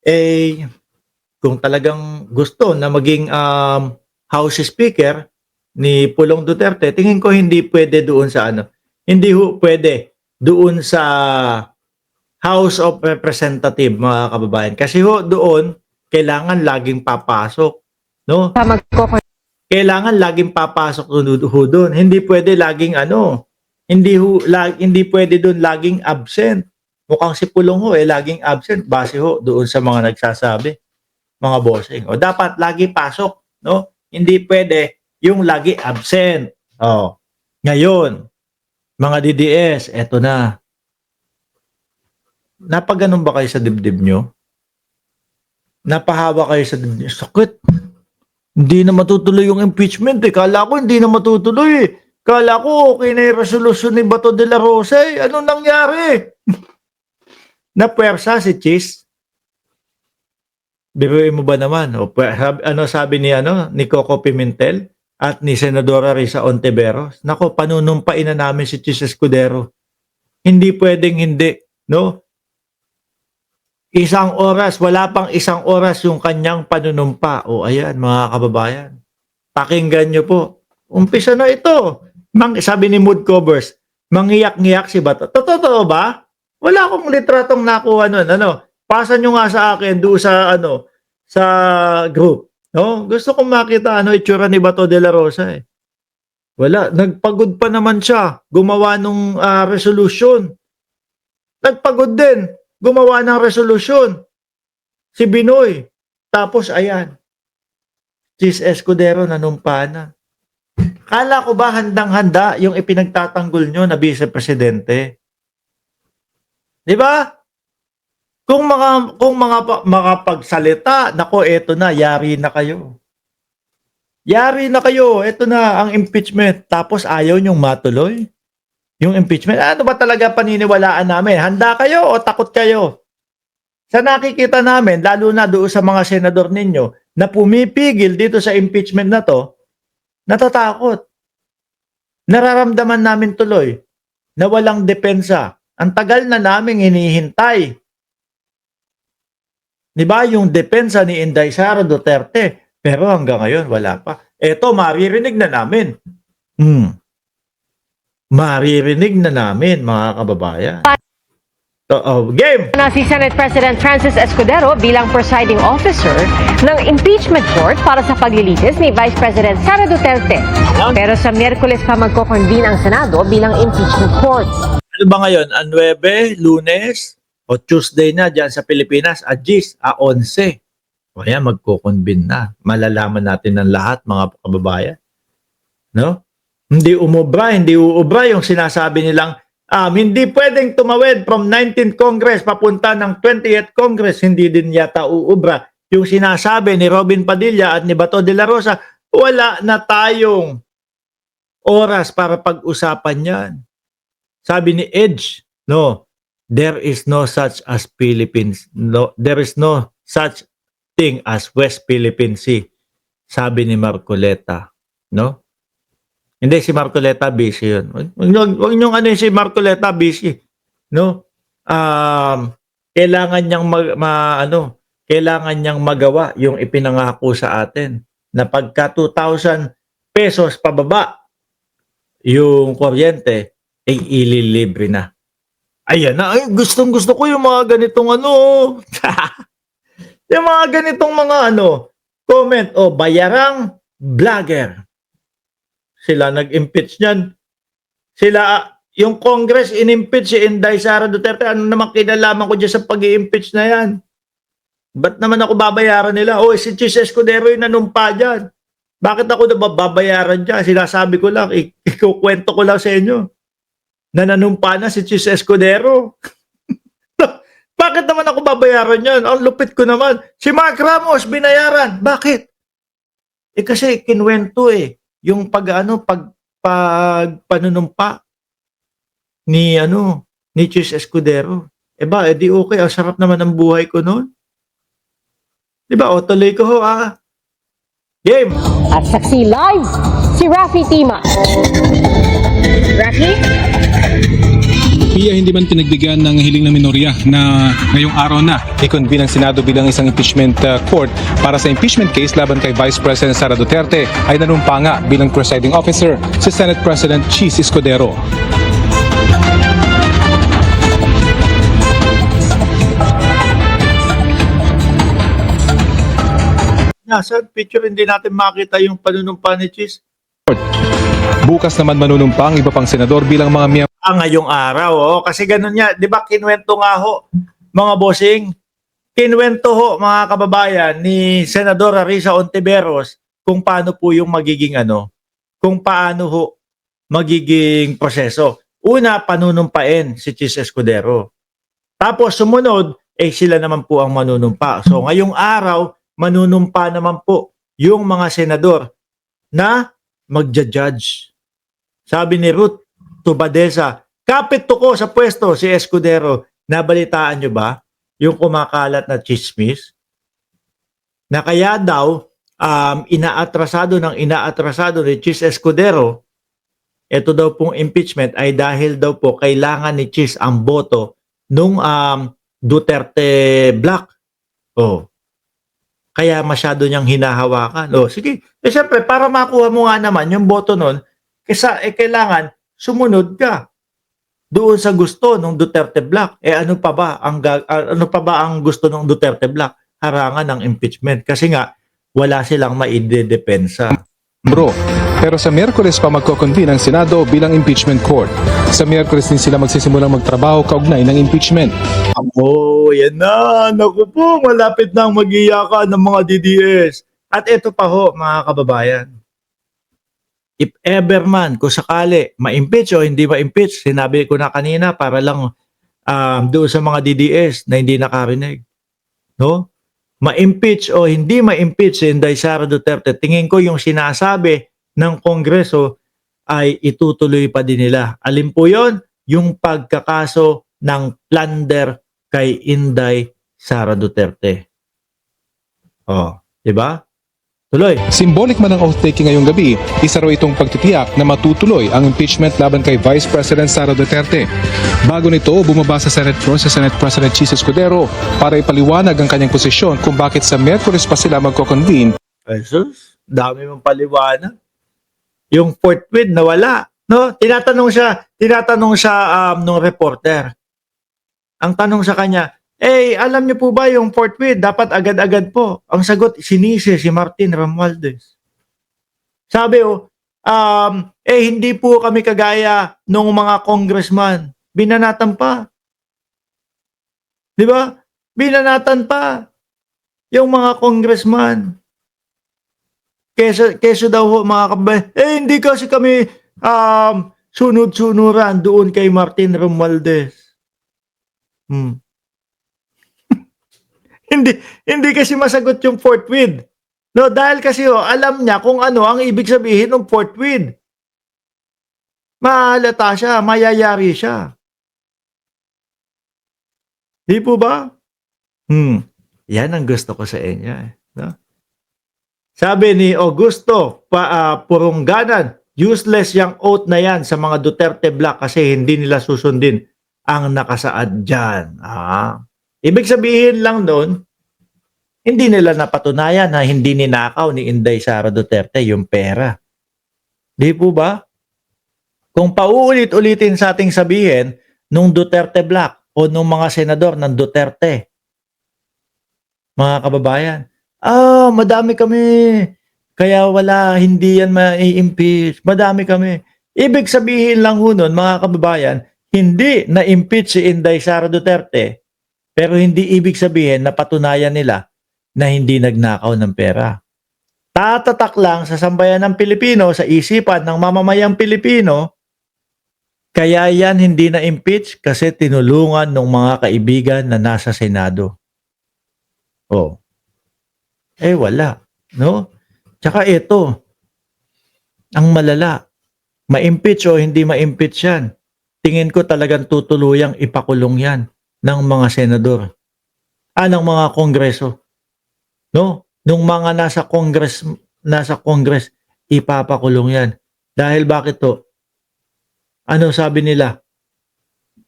eh, kung talagang gusto na maging House Speaker ni Pulong Duterte, tingin ko hindi pwede doon sa ano, hindi pwede doon sa House of Representative, mga kababayan. Kasi doon, kailangan laging papasok. No? Kailangan laging papasok doon. Hindi pwede laging hindi pwede doon laging absent. Mukhang si Pulong laging absent base doon sa mga nagsasabi, mga bossing. O dapat lagi pasok, no? Hindi pwede yung lagi absent. Ngayon, mga DDS, eto na. Napaganon ba kayo sa dibdib nyo? Napahawa kayo sa dibdib? Sakit. Hindi na matutuloy yung impeachment eh. Kala ko hindi na matutuloy eh. Kala ko okay na yung resolution ni Bato de la Rosa eh. Anong nangyari? Napuwersa si Chis. Biruin mo ba naman? Sabi ni Coco Pimentel at ni Senadora Risa Ontiveros? Nako, panunumpain na namin si Chis Escudero. Hindi pwedeng hindi, no? Isang oras, wala pang isang oras yung kanyang panunumpa. O ayan, mga kababayan. Pakinggan nyo po. Umpisa na ito. Sabi ni Mood Covers, mangiyak-ngiyak si Bato. Totoo ba? Wala akong litratong nakuha nun. Pasa nyo nga sa akin doon sa group. No? Gusto kong makita itsura ni Bato de la Rosa eh. Wala. Nagpagod pa naman siya. Gumawa nung resolution. Nagpagod din. Gumawa ng resolution. Si Binoy. Tapos ayan. Chis Escudero nanumpa na. Kala ko ba handang-handa yung ipinagtatanggol nyo na vice-presidente? Di ba? Kung makapagsalita, nako, eto na, yari na kayo. Yari na kayo, eto na ang impeachment. Tapos ayaw nyong matuloy yung impeachment. Ano ba talaga paniniwalaan namin? Handa kayo o takot kayo? Sa nakikita namin, lalo na doon sa mga senador ninyo na pumipigil dito sa impeachment na to, natatakot. Nararamdaman namin tuloy na walang depensa. Ang tagal na naming hinihintay. Di ba yung depensa ni Inday Sara Duterte? Pero hanggang ngayon, wala pa. Eto, maririnig na namin. Maririnig na namin, mga kababayan. Game! Na si Senate President Francis Escudero bilang presiding officer ng impeachment court para sa paglilitis ni Vice President Sara Duterte. Pero sa Miyerkules pa magko-convene ang Senado bilang impeachment court. Ano ba ngayon? 9, Lunes o Tuesday na dyan sa Pilipinas? 10, 11. O yan, magko-convene na. Malalaman natin ng lahat, mga kababayan. No? Hindi umubra, hindi uubra yung sinasabi nilang hindi pwedeng tumawid from 19th Congress papunta ng 20th Congress. Hindi din yata uubra yung sinasabi ni Robin Padilla at ni Bato de la Rosa. Wala na tayong oras para pag-usapan yan. Sabi ni Edge, no, there is no such as Philippines. No, there is no such thing as West Philippine Sea. Sabi ni Marcoleta, no? Hindi, si Marcoleta busy yun. Huwag niyong si Marcoleta busy. No? Kailangan niyang kailangan niyang magawa yung ipinangako sa atin na pagka 2,000 pesos pababa yung kuryente ay ililibre na. Ayan na, gustong-gusto ko yung mga ganitong yung mga ganitong mga comment bayarang vlogger. Sila nag-impeach niyan. Yung Congress in-impeach si Inday Sara Duterte. Ano naman kinalaman ko dyan sa pag-i-impeach na yan? Ba't naman ako babayaran nila? Si Chis Escudero yung nanumpa dyan. Bakit ako nababayaran dyan? Sinasabi ko lang, ikukwento ko lang sa inyo na nanumpa na si Chis Escudero. Bakit naman ako babayaran yan? Ang lupit ko naman. Si Mark Ramos binayaran. Bakit? Kasi kinwento yung panunumpa ni Chis Escudero. Di okay, ang sarap naman ang buhay ko noon. Di ba? Tuloy ko Game! At saksi live, si Raffy Tima. Raffy? Pia, hindi man pinagbigyan ng hiling ng minorya na ngayong araw na i-convene ang Senado bilang isang impeachment court para sa impeachment case laban kay Vice President Sara Duterte ay nanumpa nga bilang presiding officer si Senate President Chis Escudero. Nasa picture hindi natin makita yung panunumpa ni Chis. Bukas naman manunumpa ang iba pang senador bilang mga miyembro Ngayong araw, kasi ganun niya, 'di ba kinwento nga ho, mga bossing, kinwento ho mga kababayan ni Senador Risa Ontiveros kung paano po yung magiging kung paano ho magiging proseso. Una, panunumpain si Chis Escudero. Tapos sumunod, sila naman po ang manunumpa. So ngayong araw, manunumpa naman po yung mga senador na magja-judge. Sabi ni Ruth Tubadesa, kapit to ko sa pwesto si Escudero. Nabalitaan nyo ba yung kumakalat na chismis? Na kaya daw inaatrasado ni Chis Escudero, ito daw pong impeachment ay dahil daw po kailangan ni Chis ang boto nung Duterte Black. Kaya masyado niyang hinahawakan. Sige. Siyempre, para makuha mo nga naman yung boto nun, kailangan sumunod ka doon sa gusto ng Duterte Black. Ano pa ba ang gusto ng Duterte Black? Harangan ng impeachment. Kasi nga, wala silang maidedepensa. Pero sa Miyerkules pa magko-convene ang Senado bilang impeachment court. Sa Miyerkules din sila magsisimulang magtrabaho kaugnay ng impeachment. Yan na. Naku po, malapit na ang mag-iyakan ng mga DDS. At ito pa ho, mga kababayan. If ever man, kung sakali, ma-impeach o hindi ma-impeach, sinabi ko na kanina para lang doon sa mga DDS na hindi nakarinig. No? Ma-impeach o hindi ma-impeach si Inday Sara Duterte, tingin ko yung sinasabi ng Kongreso ay itutuloy pa din nila. Alin po yon? Yung pagkakaso ng plunder kay Inday Sara Duterte. Di ba? Tuloy. Symbolic man ang oath-taking ngayong gabi, isa raw itong pagtitiyak na matutuloy ang impeachment laban kay Vice President Sara Duterte. Bago nito, bumaba sa Senate floor si Senate President Chis Escudero para ipaliwanag ang kanyang posisyon kung bakit sa Miyerkules pa sila magko-convene. Jesus, dami mong paliwanag. Yung fourth with nawala. No? Tinatanong siya nung reporter. Ang tanong sa kanya, alam niyo po ba yung fourth with, dapat agad-agad po. Ang sagot, sinisi si Martin Romualdez. Sabi hindi po kami kagaya nung mga congressman. Binanatan pa. Di ba? Binanatan pa. Yung mga congressman. Keso daw ho, mga kababayan, hindi kasi kami sunod-sunuran doon kay Martin Romualdez. Hindi kasi masagot yung fourth with. No, dahil kasi alam niya kung ano ang ibig sabihin ng fourth with. Mahalata siya, mayayari siya. Di po ba? Yan ang gusto ko sa inyo. No? Sabi ni Augusto Purungganan, useless yung oath na yan sa mga Duterte Black kasi hindi nila susundin ang nakasaad dyan. Ibig sabihin lang noon, hindi nila napatunayan na hindi ninakaw ni Inday Sara Duterte yung pera. Di po ba? Kung pauulit-ulitin sa ating sabihin, nung Duterte Black o nung mga senador ng Duterte, mga kababayan, madami kami, kaya hindi yan ma-impeach, madami kami. Ibig sabihin lang ho nun, mga kababayan, hindi na-impeach si Inday Sara Duterte, pero hindi ibig sabihin na patunayan nila na hindi nagnakaw ng pera. Tatatak lang sa sambayan ng Pilipino, sa isipan ng mamamayang Pilipino, kaya yan hindi na-impeach kasi tinulungan ng mga kaibigan na nasa Senado. Wala. No? Tsaka ito, ang malala, ma-impeach o hindi ma-impeach yan, tingin ko talagang tutuluyang ipakulong yan ng mga senador. Ng mga kongreso. No? Nung mga nasa Congress, ipapakulong yan. Dahil bakit to? Ano sabi nila?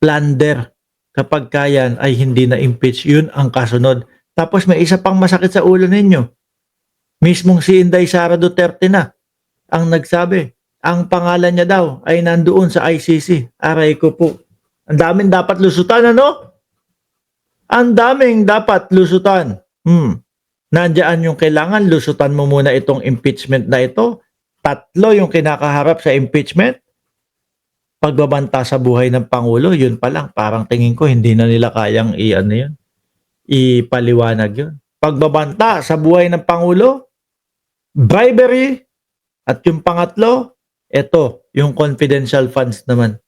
plunder. Kapag kayan ay hindi na impeach, yun ang kasunod. Tapos may isa pang masakit sa ulo ninyo. Mismong si Inday Sara Duterte na ang nagsabi. Ang pangalan niya daw ay nandoon sa ICC. Aray ko po. Ang daming dapat lusutan, ano? Ang daming dapat lusutan. Nandiyan yung kailangan, lusutan mo muna itong impeachment na ito. 3 yung kinakaharap sa impeachment. Pagbabanta sa buhay ng Pangulo, yun pa lang. Parang tingin ko, hindi na nila kayang ipaliwanag yun. Pagbabanta sa buhay ng Pangulo, bribery, at yung pangatlo, ito, yung confidential funds naman.